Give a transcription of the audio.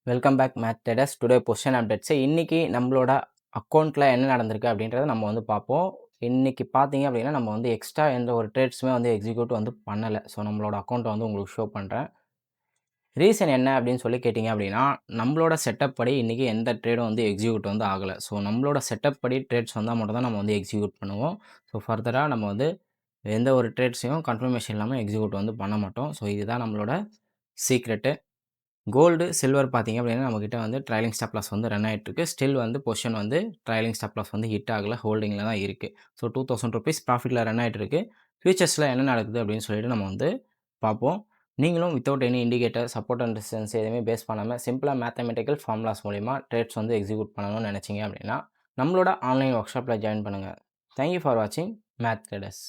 Welcome back Math Traders. Today position updates. இன்னைக்கு நம்மளோட அக்கௌண்ட்டில் என்ன நடந்திருக்கு அப்படின்றத நம்ம வந்து பார்ப்போம். இன்னைக்கு பார்த்தீங்க அப்படின்னா நம்ம வந்து எக்ஸ்ட்ரா எந்த ஒரு ட்ரேட்ஸுமே வந்து எக்ஸிக்யூட் வந்து பண்ணலை. ஸோ நம்மளோட அக்கௌண்ட்டை வந்து உங்களுக்கு ஷோ பண்ணுறேன். ரீசன் என்ன அப்படின்னு சொல்லி கேட்டிங்க அப்படின்னா, நம்மளோட செட்டப் படி இன்றைக்கி எந்த ட்ரேடும் வந்து எக்ஸிக்யூட் வந்து ஆகலை. ஸோ நம்மளோட செட்டப் படி ட்ரேட்ஸ் வந்தால் மட்டும் தான் நம்ம வந்து எக்ஸிக்யூட் பண்ணுவோம். ஸோ ஃபர்தராக நம்ம வந்து எந்த ஒரு ட்ரேட்ஸையும் கன்ஃபர்மேஷன் இல்லாமல் எக்ஸிக்யூட் வந்து பண்ண மாட்டோம். ஸோ இதுதான் நம்மளோட சீக்ரெட்டு. கோல்டு, சில்வர் பார்த்தீங்க அப்படின்னா நம்மக்கிட்ட வந்து ட்ரைலிங் ஸ்டாப் லாஸ் வந்து ரன் ஆகிட்டுருக்கு. ஸ்டில் வந்து பொசிஷன் வந்து ட்ரைலிங் ஸ்டாப் லாஸ் வந்து ஹிட் ஆகலை, ஹோல்டிங்கில் தான் இருக்குது. ஸோ ₹2000 ப்ராஃபிட்டில் ரன் ஆகிட்டுருக்கு. ஃபியூச்சர்ஸில் என்ன நடக்குது அப்படின்னு சொல்லிட்டு நம்ம வந்து பார்ப்போம். நீங்களும் without any indicator, support and resistance எதுவுமே பேஸ் பண்ணாமல் சிம்பிளாக மேத்தமெட்டிக்கல் ஃபார்முலாஸ் மூலிமா ட்ரேட்ஸ் வந்து எக்ஸிக்யூட் பண்ணணும்னு நினச்சிங்க அப்படின்னா நம்மளோட ஆன்லைன் ஒர்க் ஷாப்பில் ஜாயின் பண்ணுங்கள். தேங்க்யூ ஃபார் வாட்சிங் மேத் ட்ரேடர்ஸ்.